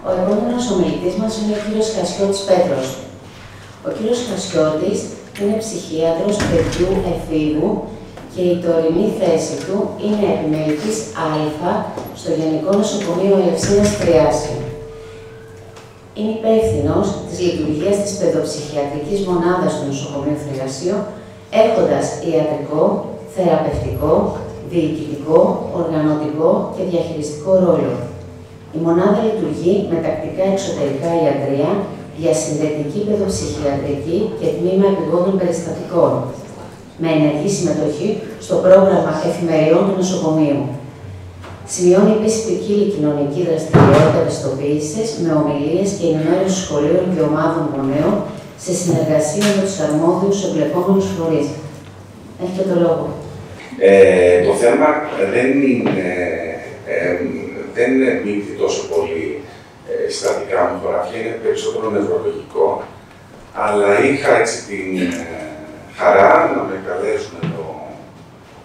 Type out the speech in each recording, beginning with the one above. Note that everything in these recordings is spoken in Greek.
Ο επόμενος ομιλητής μας είναι ο κύριος Χασιώτης Πέτρος. Ο κύριος Χασιώτης είναι ψυχίατρος παιδιού εφήβου και η τωρινή θέση του είναι επιμελητής Α στο Γενικό Νοσοκομείο Ελευσίνας Τριάση. Είναι υπεύθυνος της λειτουργίας της παιδοψυχιατρικής μονάδας του Νοσοκομείου Θριασίου, έχοντας ιατρικό, θεραπευτικό, διοικητικό, οργανωτικό και διαχειριστικό ρόλο. Η μονάδα λειτουργεί με τακτικά εξωτερικά ιατρία, διασυνδετική παιδοψυχιατρική και τμήμα επιγόντων περιστατικών, με ενεργή συμμετοχή στο πρόγραμμα εφημεριών του νοσοκομείου. Σημειώνει επίσης ποικίλη κοινωνική δραστηριότητα ευαισθητοποίησης με ομιλίες και ενημέρωση σχολείων και ομάδων γονέων σε συνεργασία με τους αρμόδιους εμπλεκόμενους φορείς. Έχετε το λόγο. Το θέμα δεν εμπίπτει τόσο πολύ στα δικά μου χωράφια, είναι περισσότερο νευρολογικό, αλλά είχα έτσι την χαρά να με καλέσουν εδώ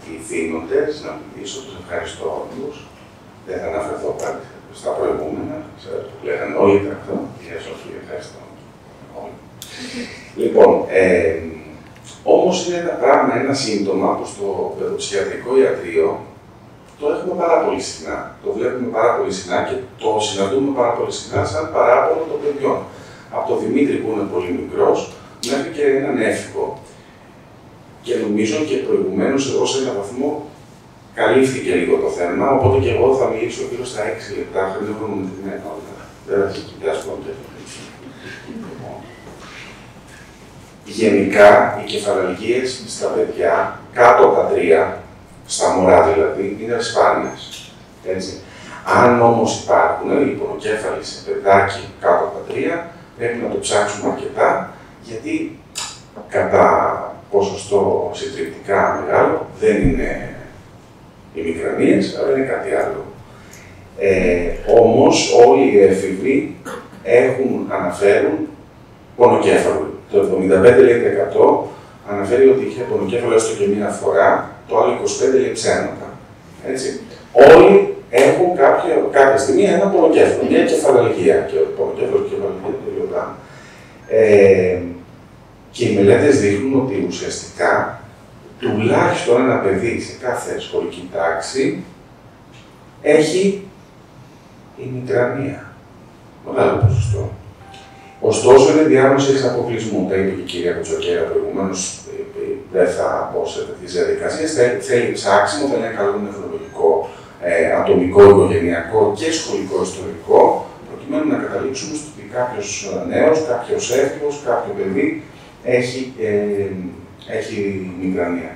οι θύνοντες, να μιλήσω, τους ευχαριστώ όλους. Δεν θα αναφερθώ πάλι στα προηγούμενα, ξέρω που λέγανε όλοι τα αυτό. Κυρία Σοφία, ευχαριστώ όλοι. Λοιπόν, όμως είναι ένα πράγμα, ένα σύμπτωμα που στο παιδοψυχιατρικό ιατρείο το έχουμε πάρα πολύ συχνά. Το βλέπουμε πάρα πολύ συχνά και το συναντούμε πάρα πολύ συχνά σαν παράπονο των παιδιών. Από το Δημήτρη που είναι πολύ μικρός, μέχρι και έναν έφηβο. Και νομίζω και προηγουμένως εδώ σε έναν βαθμό καλύφθηκε λίγο το θέμα, οπότε και εγώ θα μιλήσω γύρω στα 6 λεπτά, χρονομετρημένα όλα. Δεν θα κοιτάσω και γενικά, οι κεφαλαλγίες στα παιδιά, κάτω από τα 3, στα μωρά δηλαδή, είναι σπάνιες. Έτσι. Αν όμως υπάρχουν οι πονοκέφαλοι σε παιδάκι κάτω από τα 3, πρέπει να το ψάξουμε αρκετά, γιατί κατά ποσοστό συντριπτικά μεγάλο δεν είναι οι μικρανίες, αλλά είναι κάτι άλλο. Όμως όλοι οι έφηβοι αναφέρουν πονοκέφαλο. Το 75% αναφέρει ότι είχε πονοκέφαλο έστω και μία φορά, το άλλο 25% λέει ψέματα. Έτσι. Όλοι έχουν κάποια στιγμή ένα πονοκέφαλο, μια κεφαλαλγία. Και ο πονοκέφαλος και η κεφαλαλγία είναι το ίδιο πράγμα. Και οι μελέτες δείχνουν ότι ουσιαστικά τουλάχιστον ένα παιδί σε κάθε σχολική τάξη έχει ημικρανία. Μεγάλο ποσοστό. Ωστόσο, είναι διάγνωση εξ αποκλεισμού. Τα είπε και η κυρία Κουτσοκέρα προηγουμένως, δεν θα μπω σε τέτοιες διαδικασίες. Θέλει ψάξιμο, θέλει ένα καλό νευρολογικό, ατομικό, οικογενειακό και σχολικό ιστορικό, προκειμένου να καταλήξουμε στο ότι κάποιος νέος, κάποιος έφηβος, κάποιο παιδί έχει μικρανία.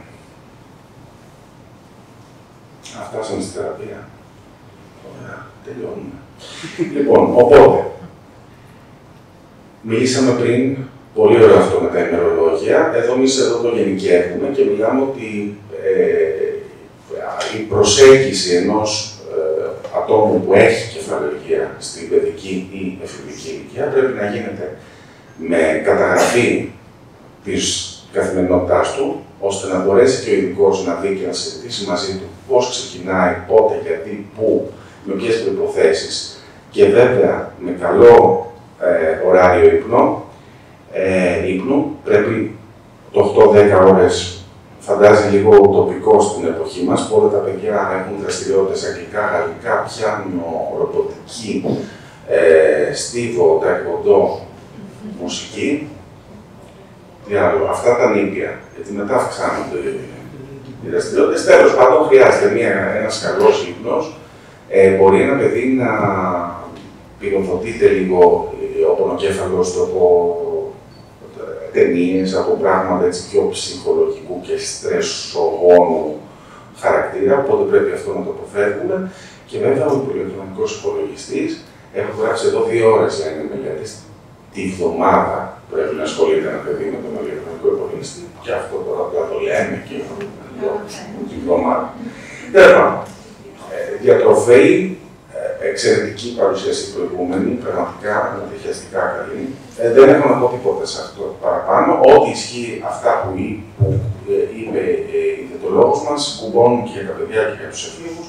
Αυτά σαν στη θεραπεία. Ωραία, τελειώνουμε. Λοιπόν, οπότε, μιλήσαμε πριν, πολύ ωραίο αυτό με τα ημερολόγια. Εδώ εμείς εδώ το γενικεύουμε και μιλάμε ότι η προσέγγιση ενός ατόμου που έχει κεφαλαιογία στην παιδική ή εφηβική ηλικία πρέπει να γίνεται με καταγραφή της καθημερινότητάς του, ώστε να μπορέσει και ο ειδικός να δει και να συζητήσει μαζί του πώς ξεκινάει, πότε, γιατί, πού, με ποιες προϋποθέσεις και βέβαια με καλό ωράριο ύπνου, πρέπει το 8-10 ώρες, φαντάζει λίγο τοπικό στην εποχή μας, πότε τα παιδιά έχουν δραστηριότητες αγγλικά, γαλλικά, πιάνο, ρομποτική, στίβο, ταϊκοντό, μουσική. Τι άλλο, αυτά τα νήπια, γιατί μετά αυξάνονται οι δραστηριότητες. Τέλος πάντων, χρειάζεται ένας καλός ύπνος. Μπορεί ένα παιδί να πυροδοτείται λίγο ο πονοκέφαλος από ταινίες, από πράγματα έτσι πιο ψυχολογικού και στρεσογόνου χαρακτήρα, οπότε πρέπει αυτό να το αποφεύγουμε. Και βέβαια ο ηλεκτρονικός υπολογιστής, έχω γράψει εδώ 2 ώρες λένε μελέτες, τη βδομάδα πρέπει να ασχολείται ένα παιδί με τον ηλεκτρονικό υπολογιστή, και αυτό τώρα απλά το λέμε και τη βδομάδα. Τέλος πάντων, διατροφή, εξαιρετική παρουσίαση προηγούμενη, πραγματικά ανατριχιαστικά καλή. Δεν έχω να πω τίποτα σε αυτό παραπάνω. Ό,τι ισχύει αυτά που είπε η διαιτολόγος μας, κουμπώνουν και για τα παιδιά και για τους εφήβους.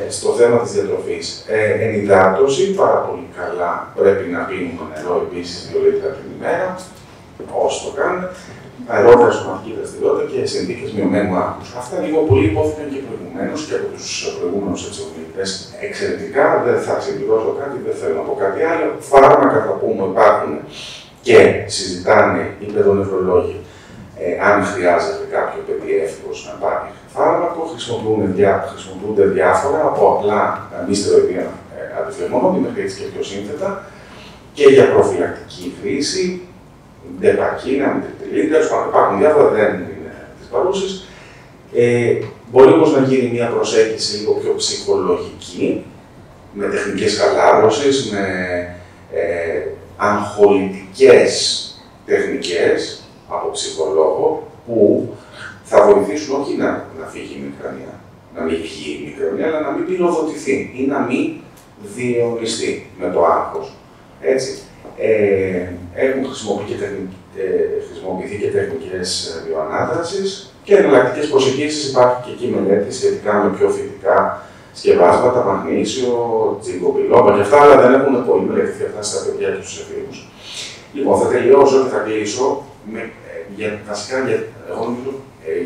στο θέμα της διατροφής. Ενυδάτωση, πάρα πολύ καλά. Πρέπει να πίνουμε νερό επίσης 2 λίτρα την ημέρα, όσο το κάνουμε. Αερόβια σωματική δραστηριότητα και συνθήκες μειωμένου άγχους. Αυτά λίγο πολύ υπόθηκαν και προηγουμένως και από τους προηγούμενους εξομιλητές εξαιρετικά. Δεν θα συμπληρώσω κάτι, δεν θέλω να πω κάτι άλλο. Φάρμακα θα πούμε υπάρχουν και συζητάνε οι παιδονευρολόγοι αν χρειάζεται κάποιο παιδί εύκολος να πάρει φάρμακο. Χρησιμοποιούνται διάφορα από απλά μη στεροειδία αντιφλεγμονώδη μέχρι έτσι και πιο σύνθετα και για προφυλακτική χρήση. Ντεπακίνα, μητριτιλίν, υπάρχουν διάφορα, δεν είναι τις παρούσεις. Μπορεί όμως να γίνει μια προσέγγιση λίγο πιο ψυχολογική, με τεχνικές χαλάρωσης, με αγχολητικές τεχνικές από ψυχολόγο, που θα βοηθήσουν όχι να φύγει η μικρανία, να μην βγει η μικρανία, αλλά να μην πυροδοτηθεί ή να μην διαιωνιστεί με το άγχος. Έτσι. Έχουν χρησιμοποιηθεί και τεχνικές βιοανάτρασης και εναλλακτικές προσεγγίσεις. Υπάρχει και εκεί μελέτη σχετικά με πιο φυτικά σκευάσματα, μαγνήσιο, τζιγκοπιλόμπα και αυτά, αλλά δεν έχουν πολύ μελετηθεί αυτά στα παιδιά και στους εφήβους. Λοιπόν, θα τελειώσω και θα κλείσω. Βασικά, εγώ νομίζω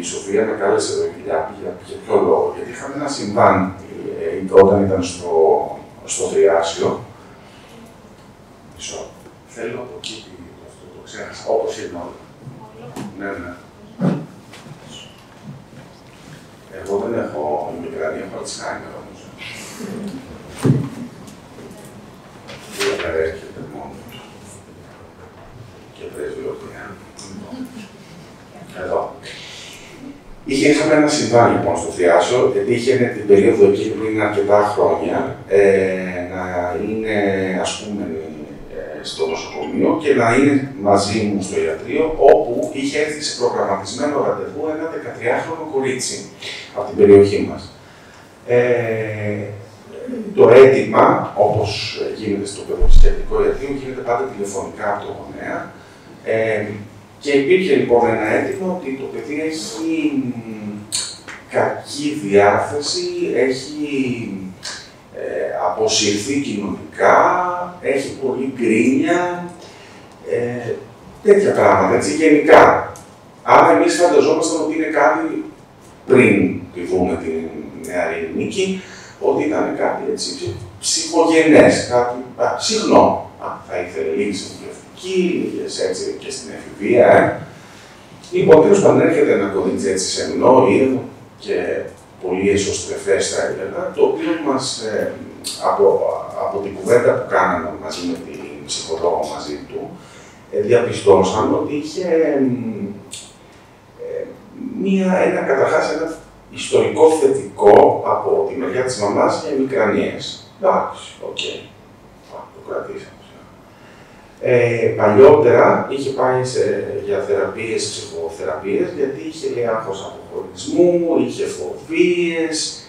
η Σοφία με κάλεσε εδώ για ποιο λόγο. Γιατί είχαμε ένα συμβάν όταν ήταν στο Θριάσιο. Θέλω από εκεί αυτό το ξέχασα, όπως είναι όλα. Ναι. Εγώ δεν έχω μικρανία, έχω Αλτσχάιμερ όμως. Δεν έρχεται μόνο και πρεσβειοτρία. Εδώ. Είχαμε ένα συμβάν λοιπόν στο Θριάσιο, γιατί είχε την περίοδο εκεί πριν αρκετά χρόνια να είναι ασκούμενοι στο νοσοκομείο και να είναι μαζί μου στο ιατρείο, όπου είχε έρθει σε προγραμματισμένο ραντεβού ένα 13χρονο κορίτσι από την περιοχή μας. Το αίτημα, όπως γίνεται στο παιδοψυχιατρικό ιατρείο, γίνεται πάντα τηλεφωνικά από το γονέα. Και υπήρχε λοιπόν ένα αίτημα ότι το παιδί έχει κακή διάθεση, έχει αποσυρθεί κοινωνικά, έχει πολύ γκρίνια, τέτοια πράγματα, έτσι, γενικά. Άρα εμείς φανταζόμασταν ότι είναι κάτι, πριν τη δούμε την νεαρή Νίκη, ότι ήταν κάτι έτσι ψυχογενές, κάτι συχνό. Θα ήθελε λίγη συμβουλευτική, λίγες έτσι και στην εφηβεία. Λοιπόν, τέλος πάντων έρχεται ένα κορίτσι έτσι σεμνό, ήρεμο και πολύ εσωστρεφές θα έλεγα, το οποίο μας, από την κουβέντα που κάναμε μαζί με την ψυχολόγο μαζί του, διαπιστώσαμε ότι είχε καταρχάς ένα ιστορικό θετικό από τη μεριά της μαμάς για μικρανίες. Εντάξει, οκ. Το κρατήσαμε. Παλιότερα είχε πάει για θεραπείες, ψυχοθεραπείες, γιατί είχε λέει άγχος αποχωρισμού, είχε φοβίες.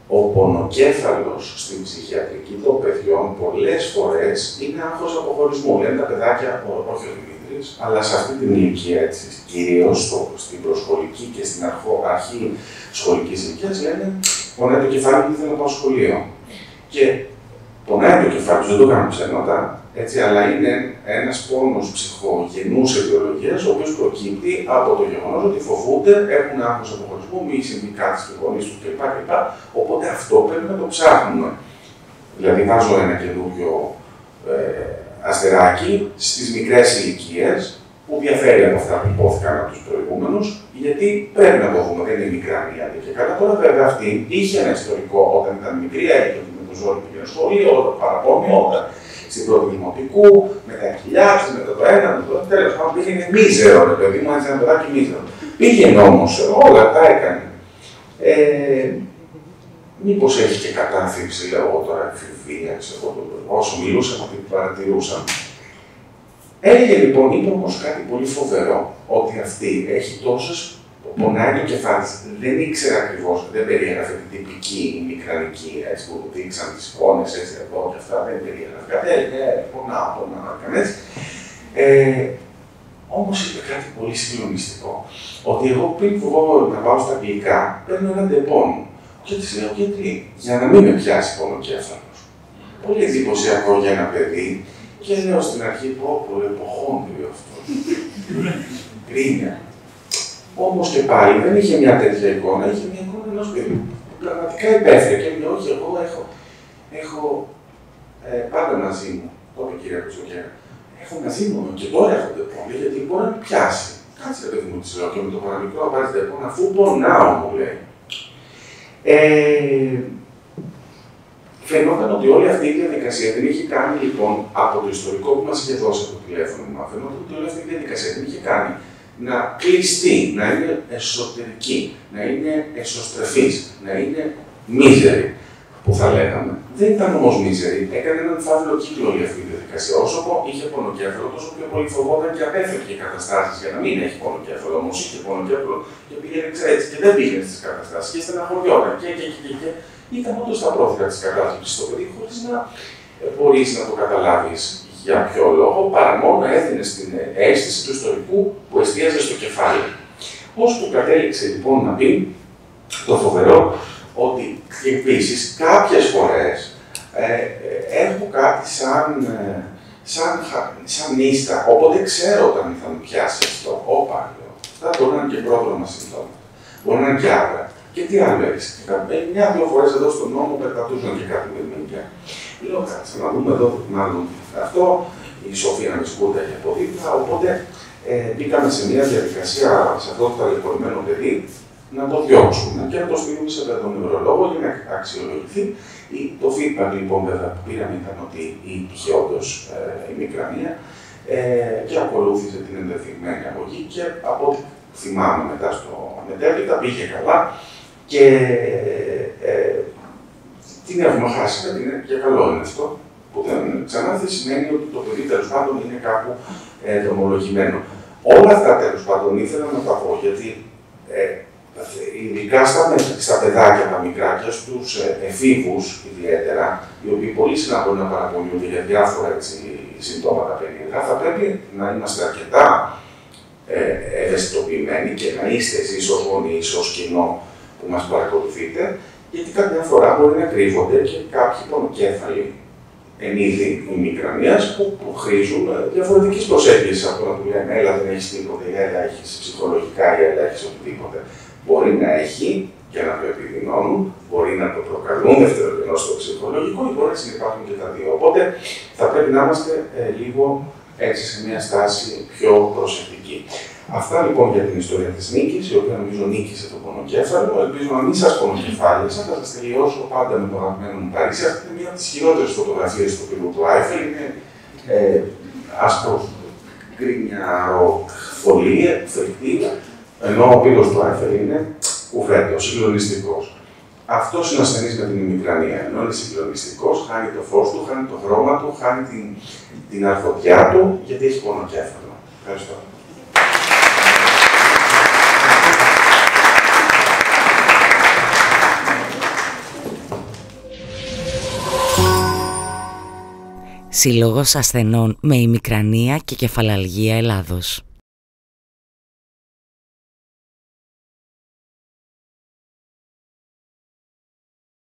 Ο πονοκέφαλος στην ψυχιατρική των παιδιών πολλές φορές είναι άγχος αποχωρισμού. Λένε τα παιδάκια, όχι ο Δημήτρης, αλλά σε αυτή την ηλικία, έτσι, κυρίως στην προσχολική και στην αρχή σχολικής ηλικίας, λένε πονάει το κεφάλι μου, θέλω να πάω σχολείο. Και πονάει το κεφάλι, δεν το κάνω ψέματα, έτσι, αλλά είναι ένας πόνος ψυχογενούς αιτιολογίας, ο οποίος προκύπτει από το γεγονός ότι φοβούνται, έχουν άγχος αποχωρισμού, μη συμβεί κάτι στους γονείς τους κλπ. Οπότε αυτό πρέπει να το ψάχνουμε. Δηλαδή, βάζω ένα καινούριο αστεράκι στις μικρές ηλικίες, που διαφέρει από αυτά που υπόθηκαν από τους προηγούμενους, γιατί πρέπει να το δούμε, δεν είναι μικρά μία και καλά. Τώρα, βέβαια, αυτή είχε ένα ιστορικό όταν ήταν μικρή, έγινε με το ζόρι πήγαινε σχολείο, όταν παραπώνει, όταν στην πρώτη δημοτικού, με τα κοιλιά της, με το ένα, με το άλλο. Τέλος πάντων, πήγαινε μίζερο, ρε παιδί μου, έτσι ένα παιδάκι μίζερο. Πήγαινε όμως, όλα τα έκανε. Μήπως έχει και κατάθλιψη, λέω τώρα, εφηβεία, ξέρω, όσο μιλούσαμε, ότι παρατηρούσαν. Έλεγε λοιπόν, είπε όμως κάτι πολύ φοβερό, ότι αυτή έχει τόσες, πονάει το κεφάλι της, δεν ήξερε ακριβώς, δεν περιέγραφε την τυπική μικρανική, έτσι που δείξαν τις εικόνες, έτσι εδώ και αυτά, δεν περιέγραφε. Έλεγε, πονάω, κανένας. Όμως είπε κάτι πολύ συγκλονιστικό, ότι εγώ πριν βγω να πάω στα αγγλικά, παίρνω έναν ντεπών. Και της λέω, γιατί, για να μην με πιάσει πονοκέφαλος. Πολύ εντυπωσιακό για ένα παιδί, και λέω στην αρχή, πω, υποχόντριο αυτό. Γκρίνια. Όμως και πάλι δεν είχε μια τέτοια εικόνα, είχε μια εικόνα ενός παιδιού. Πραγματικά υπέφερε και λέει, όχι, εγώ έχω πάντα μαζί μου, το είπε η κυρία Κουτσοκέρα, έχω μαζί μου και τώρα έχω ντεπών, γιατί μπορεί να με πιάσει. Κάτσε παιδί μου, της λέω, και με το παραμικρό πάρεις ντεπών, αφού πονάω, μου λέει. Φαινόταν ότι όλη αυτή η διαδικασία δεν είχε κάνει λοιπόν από το ιστορικό που μας είχε δώσει το τηλέφωνο, φαινόταν ότι όλη αυτή η διαδικασία δεν είχε κάνει να κλειστεί, να είναι εσωτερική, να είναι εσωστρεφής, να είναι μίζερη, που θα λέγαμε. Δεν ήταν όμως μίζερη, έκανε έναν φαύλο κύκλο όλη αυτή η διαδικασία. Όσο είχε πονοκέφαλο, τόσο πιο πολύ φοβόταν και απέφευγε καταστάσεις για να μην έχει πονοκέφαλο. Όμως είχε πονοκέφαλο και πήγαινε έτσι και δεν πήγαινε στις καταστάσεις και στεναχωριόταν και. Ήταν όντως τα πρόθυρα της κατάθλιψης στο παιδί, χωρίς να μπορείς να το καταλάβεις για ποιο λόγο, παρά μόνο έδινε στην αίσθηση του ιστορικού που εστίαζε στο κεφάλι. Ώσπου κατέληξε λοιπόν να πει το φοβερό, ότι επίσης κάποιες φορές έχω κάτι σαν νύστα, οπότε ξέρω όταν θα μου πιάσει αυτό. Όπα, λέω. Αυτά μπορεί να είναι και πρόδρομα συμπτώματα. Μπορεί να είναι και άβρα. Και τι άλλο έχεις. Μια-δυο φορές εδώ στον νόμο περπατούσαν και κάτι με μήνυα. Λέω, κάτσε να δούμε εδώ, μάλλον αυτό, η Σοφία με σκούταγε από δίπλα, οπότε μπήκαμε σε μια διαδικασία σε αυτό το ταλαιπωρημένο παιδί να το διώξουμε και να το στείλουμε σε παιδονευρολόγο για να αξιολογηθεί. Το feedback λοιπόν βέβαια που πήραμε ήταν ότι είχε όντως η μικρανία και ακολούθησε την ενδεδειγμένη αγωγή και από ό,τι θυμάμαι μετά στο μετέπειτα πήγε καλά και την έχουμε χάσει με την και καλό είναι αυτό που δεν ξανά σημαίνει ότι το παιδί τέλος πάντων είναι κάπου δρομολογημένο. Όλα αυτά τέλος πάντων ήθελα να τα πω γιατί ειδικά στα παιδάκια τα μικρά και στους εφήβους ιδιαίτερα, οι οποίοι πολύ συχνά μπορεί να παραπονιούνται για διάφορα συμπτώματα περίεργα, θα πρέπει να είμαστε αρκετά ευαισθητοποιημένοι και να είστε εσείς ως γονείς, ως κοινό που μας παρακολουθείτε, γιατί καμιά φορά μπορεί να κρύβονται και κάποιοι πονοκέφαλοι εν είδη ημικρανίας που χρήζουν διαφορετικής προσέγγισης από το να του λένε έλα δεν έχεις τίποτα, ή έλα έχεις ψυχολογικά, ή έλα έχεις οτιδήποτε. Μπορεί να έχει και να το επιδεινώνουν, μπορεί να το προκαλούν δευτερογενώς στο ψυχολογικό ή μπορεί να συνυπάρχουν και τα δύο. Οπότε θα πρέπει να είμαστε λίγο έτσι σε μια στάση πιο προσεκτική. Αυτά λοιπόν για την ιστορία της νίκης, η οποία νομίζω νίκησε το πονοκέφαλο. Ελπίζω να μην σας πονοκεφάλισα, θα σας τελειώσω πάντα με το αγαπημένο μου Παρίσι. Αυτή είναι μία από τις χειρότερες φωτογραφίες του πύργου του Άιφελ. Είναι άσπρο γκρίνιαρο φωλή, φρικτή, ενώ ο πύργος του Άιφελ είναι κουφέτος, συγκλονιστικός. Αυτός είναι ασθενής με την ημικρανία, ενώ είναι συγκλονιστικός, χάνει το φως του, χάνει το χρώμα του, χάνει την αρχοντιά του, γιατί έχει πονοκέφαλο. Ευχαριστώ. Σύλλογος ασθενών με ημικρανία και κεφαλαλγία Ελλάδος.